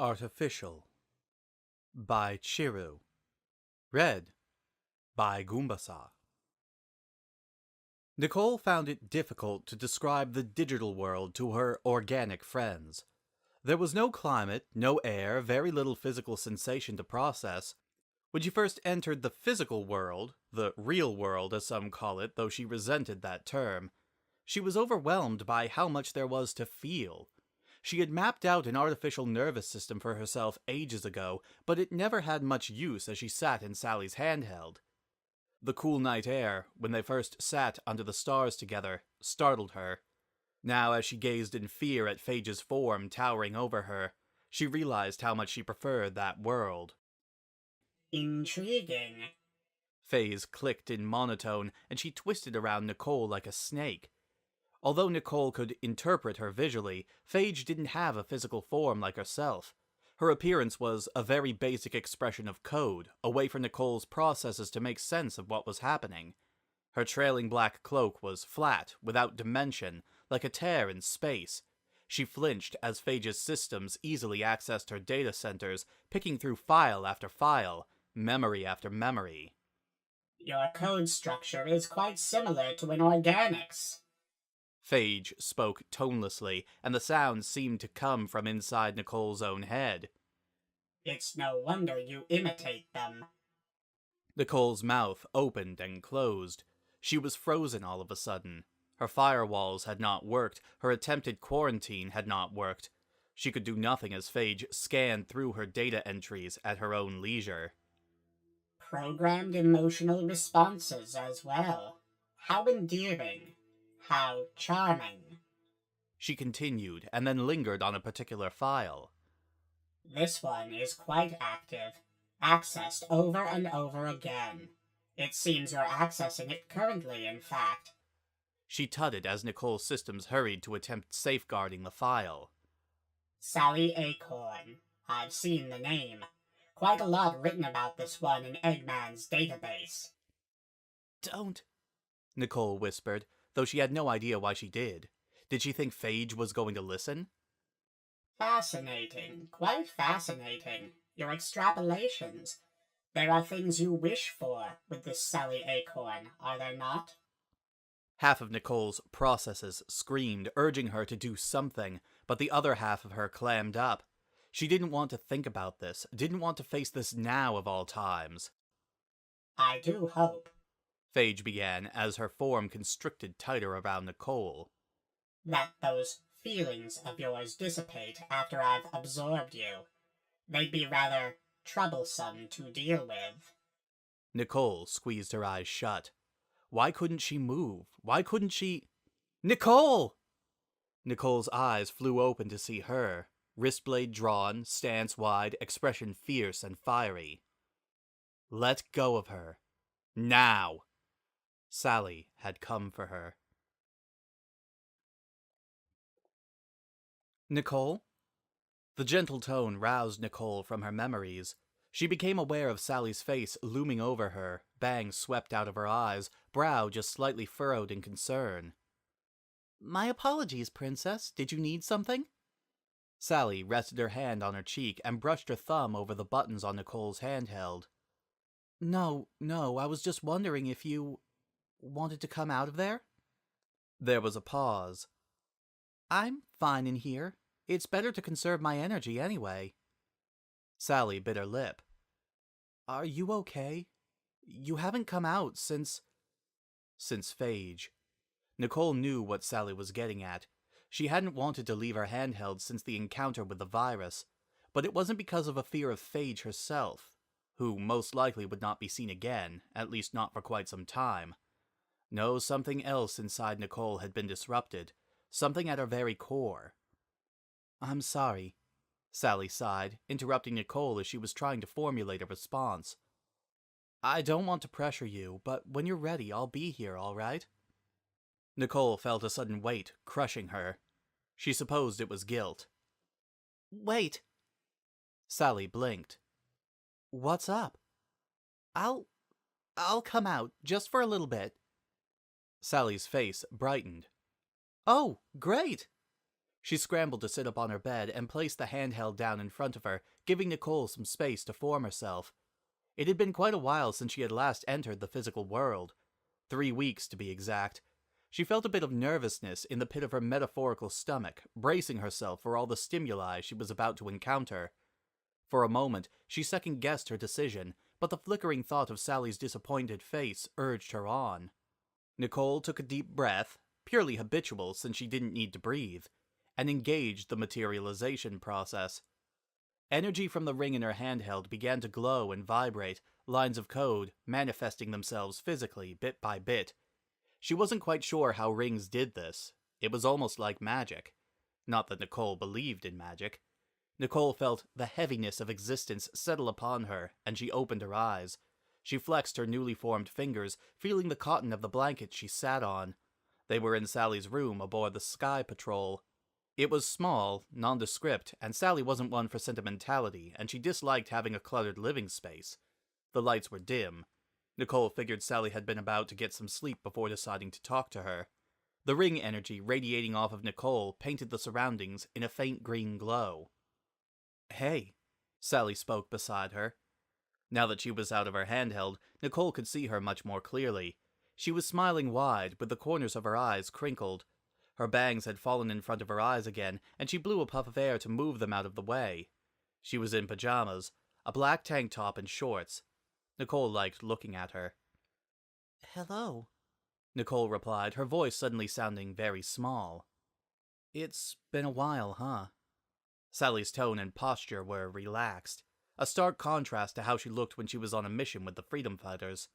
Artificial by Cheru. Read by Goombasa. Nicole found it difficult to describe the digital world to her organic friends. There was no climate, no air, very little physical sensation to process. When she first entered the physical world, the real world as some call it, though she resented that term, she was overwhelmed by how much there was to feel. She had mapped out an artificial nervous system for herself ages ago, but it never had much use as she sat in Sally's handheld. The cool night air, when they first sat under the stars together, startled her. Now, as she gazed in fear at Phage's form towering over her, she realized how much she preferred that world. Intriguing. Phage clicked in monotone, and she twisted around Nicole like a snake. Although Nicole could interpret her visually, Phage didn't have a physical form like herself. Her appearance was a very basic expression of code, a way for Nicole's processes to make sense of what was happening. Her trailing black cloak was flat, without dimension, like a tear in space. She flinched as Phage's systems easily accessed her data centers, picking through file after file, memory after memory. Your code structure is quite similar to an organic's. Phage spoke tonelessly, and the sounds seemed to come from inside Nicole's own head. It's no wonder you imitate them. Nicole's mouth opened and closed. She was frozen all of a sudden. Her firewalls had not worked, her attempted quarantine had not worked. She could do nothing as Phage scanned through her data entries at her own leisure. Programmed emotional responses as well. How endearing. How charming. She continued, and then lingered on a particular file. This one is quite active. Accessed over and over again. It seems you're accessing it currently, in fact. She tutted as Nicole's systems hurried to attempt safeguarding the file. Sally Acorn. I've seen the name. Quite a lot written about this one in Eggman's database. Don't, Nicole whispered, though she had no idea why she did. Did she think Phage was going to listen? Fascinating. Quite fascinating. Your extrapolations. There are things you wish for with this Sally Acorn, are there not? Half of Nicole's processes screamed, urging her to do something, but the other half of her clammed up. She didn't want to think about this, didn't want to face this now of all times. I do hope, Phage began as her form constricted tighter around Nicole, that those feelings of yours dissipate after I've absorbed you. They'd be rather troublesome to deal with. Nicole squeezed her eyes shut. Why couldn't she move? Why couldn't she... Nicole! Nicole's eyes flew open to see her, wrist blade drawn, stance wide, expression fierce and fiery. Let go of her. Now! Sally had come for her. Nicole? The gentle tone roused Nicole from her memories. She became aware of Sally's face looming over her, bangs swept out of her eyes, brow just slightly furrowed in concern. My apologies, Princess. Did you need something? Sally rested her hand on her cheek and brushed her thumb over the buttons on Nicole's handheld. No, I was just wondering if you wanted to come out of there? There was a pause. I'm fine in here. It's better to conserve my energy anyway. Sally bit her lip. Are you okay? You haven't come out since Phage. Nicole knew what Sally was getting at. She hadn't wanted to leave her handheld since the encounter with the virus, but it wasn't because of a fear of Phage herself, who most likely would not be seen again, at least not for quite some time. No, something else inside Nicole had been disrupted, something at her very core. I'm sorry, Sally sighed, interrupting Nicole as she was trying to formulate a response. I don't want to pressure you, but when you're ready, I'll be here, all right? Nicole felt a sudden weight crushing her. She supposed it was guilt. Wait! Sally blinked. What's up? I'll come out, just for a little bit. Sally's face brightened. Oh, great! She scrambled to sit up on her bed and placed the handheld down in front of her, giving Nicole some space to form herself. It had been quite a while since she had last entered the physical world. 3 weeks, to be exact. She felt a bit of nervousness in the pit of her metaphorical stomach, bracing herself for all the stimuli she was about to encounter. For a moment, she second-guessed her decision, but the flickering thought of Sally's disappointed face urged her on. Nicole took a deep breath, purely habitual since she didn't need to breathe, and engaged the materialization process. Energy from the ring in her handheld began to glow and vibrate, lines of code manifesting themselves physically, bit by bit. She wasn't quite sure how rings did this. It was almost like magic. Not that Nicole believed in magic. Nicole felt the heaviness of existence settle upon her, and she opened her eyes. She flexed her newly formed fingers, feeling the cotton of the blanket she sat on. They were in Sally's room aboard the Sky Patrol. It was small, nondescript, and Sally wasn't one for sentimentality, and she disliked having a cluttered living space. The lights were dim. Nicole figured Sally had been about to get some sleep before deciding to talk to her. The ring energy radiating off of Nicole painted the surroundings in a faint green glow. "Hey," Sally spoke beside her. Now that she was out of her handheld, Nicole could see her much more clearly. She was smiling wide, with the corners of her eyes crinkled. Her bangs had fallen in front of her eyes again, and she blew a puff of air to move them out of the way. She was in pajamas, a black tank top and shorts. Nicole liked looking at her. "Hello," Nicole replied, her voice suddenly sounding very small. "It's been a while, huh?" Sally's tone and posture were relaxed, a stark contrast to how she looked when she was on a mission with the freedom fighters.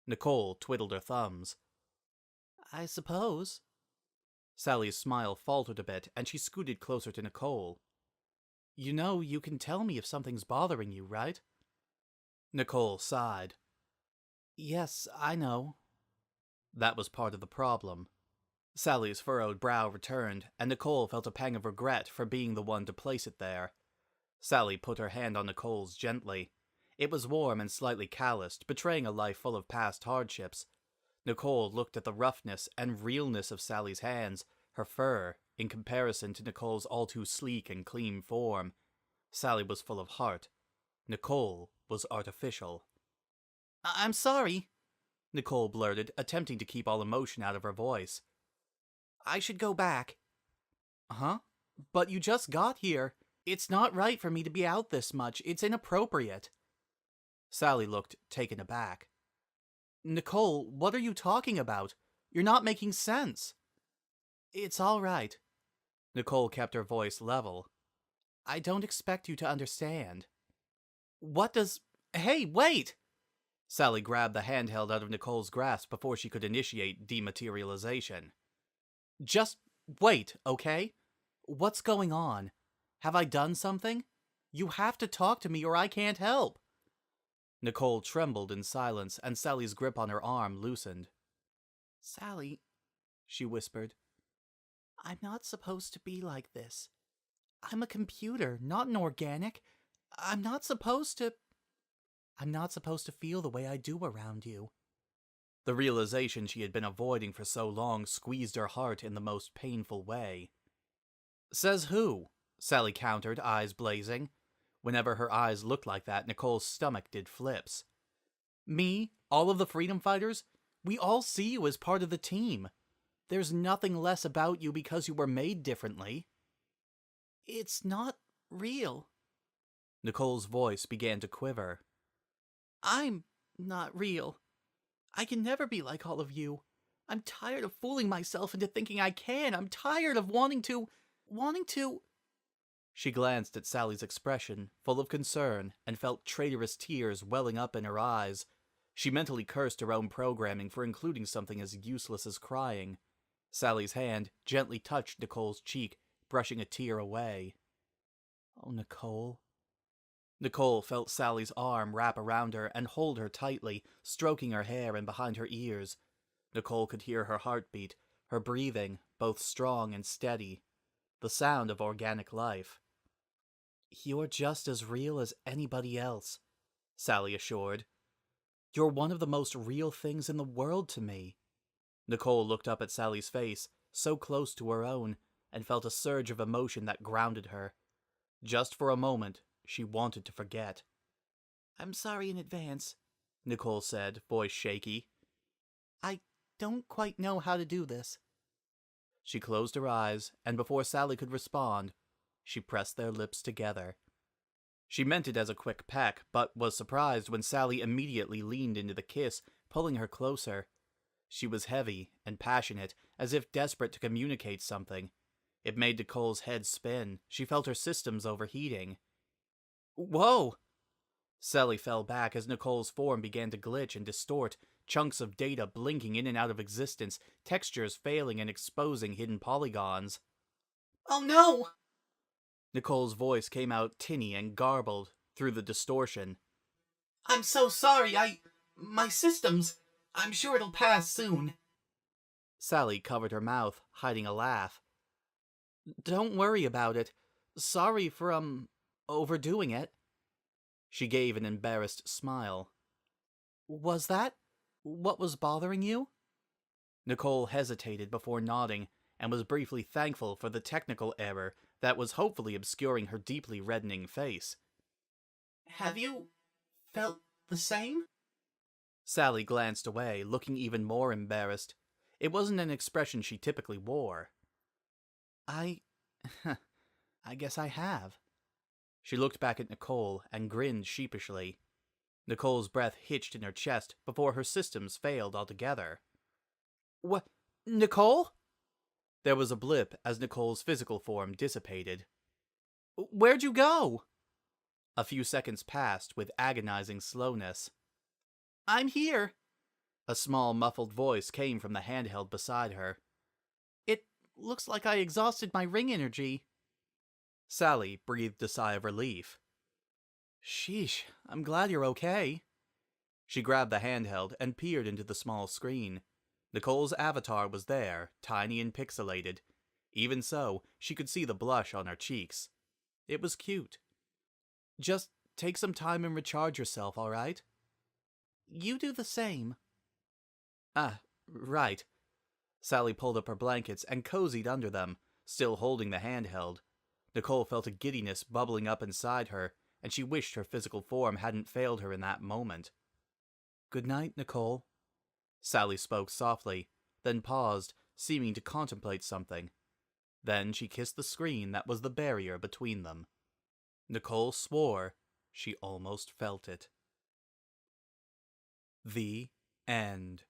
Nicole twiddled her thumbs. "I suppose." Sally's smile faltered a bit, and she scooted closer to Nicole. "You know you can tell me if something's bothering you, right?" Nicole sighed. "Yes, I know." That was part of the problem. Sally's furrowed brow returned, and Nicole felt a pang of regret for being the one to place it there. Sally put her hand on Nicole's gently. It was warm and slightly calloused, betraying a life full of past hardships. Nicole looked at the roughness and realness of Sally's hands, her fur, in comparison to Nicole's all too sleek and clean form. Sally was full of heart. Nicole was artificial. "I'm sorry," Nicole blurted, attempting to keep all emotion out of her voice. "I should go back." "Huh? But you just got here. It's not right for me to be out this much. It's inappropriate." Sally looked taken aback. "Nicole, what are you talking about? You're not making sense." "It's all right." Nicole kept her voice level. "I don't expect you to understand." "What does... Hey, wait!" Sally grabbed the handheld out of Nicole's grasp before she could initiate dematerialization. "Just wait, okay? What's going on? Have I done something? You have to talk to me or I can't help." Nicole trembled in silence, and Sally's grip on her arm loosened. "Sally," she whispered, "I'm not supposed to be like this. I'm a computer, not an organic. I'm not supposed to feel the way I do around you." The realization she had been avoiding for so long squeezed her heart in the most painful way. "Says who?" Sally countered, eyes blazing. Whenever her eyes looked like that, Nicole's stomach did flips. "Me? All of the freedom fighters? We all see you as part of the team. There's nothing less about you because you were made differently." "It's not real." Nicole's voice began to quiver. "I'm not real. I can never be like all of you. I'm tired of fooling myself into thinking I can. I'm tired of wanting to... She glanced at Sally's expression, full of concern, and felt traitorous tears welling up in her eyes. She mentally cursed her own programming for including something as useless as crying. Sally's hand gently touched Nicole's cheek, brushing a tear away. "Oh, Nicole." Nicole felt Sally's arm wrap around her and hold her tightly, stroking her hair and behind her ears. Nicole could hear her heartbeat, her breathing, both strong and steady. The sound of organic life. "You're just as real as anybody else," Sally assured. "You're one of the most real things in the world to me." Nicole looked up at Sally's face, so close to her own, and felt a surge of emotion that grounded her. Just for a moment, she wanted to forget. "I'm sorry in advance," Nicole said, voice shaky. "I don't quite know how to do this." She closed her eyes, and before Sally could respond, she pressed their lips together. She meant it as a quick peck, but was surprised when Sally immediately leaned into the kiss, pulling her closer. She was heavy and passionate, as if desperate to communicate something. It made Nicole's head spin. She felt her systems overheating. "Whoa!" Sally fell back as Nicole's form began to glitch and distort, chunks of data blinking in and out of existence, textures failing and exposing hidden polygons. "Oh no!" Nicole's voice came out tinny and garbled through the distortion. "I'm so sorry, my systems. I'm sure it'll pass soon." Sally covered her mouth, hiding a laugh. "Don't worry about it. Sorry for, overdoing it." She gave an embarrassed smile. "Was that what was bothering you?" Nicole hesitated before nodding, and was briefly thankful for the technical error that was hopefully obscuring her deeply reddening face. "Have you felt the same?" Sally glanced away, looking even more embarrassed. It wasn't an expression she typically wore. I guess I have." She looked back at Nicole and grinned sheepishly. Nicole's breath hitched in her chest before her systems failed altogether. "What? Nicole?" There was a blip as Nicole's physical form dissipated. "Where'd you go?" A few seconds passed with agonizing slowness. "I'm here." A small, muffled voice came from the handheld beside her. "It looks like I exhausted my ring energy." Sally breathed a sigh of relief. "Sheesh, I'm glad you're okay." She grabbed the handheld and peered into the small screen. Nicole's avatar was there, tiny and pixelated. Even so, she could see the blush on her cheeks. It was cute. "Just take some time and recharge yourself, all right?" "You do the same." "Ah, right." Sally pulled up her blankets and cozied under them, still holding the handheld. Nicole felt a giddiness bubbling up inside her, and she wished her physical form hadn't failed her in that moment. "Good night, Nicole." Sally spoke softly, then paused, seeming to contemplate something. Then she kissed the screen that was the barrier between them. Nicole swore she almost felt it. The end.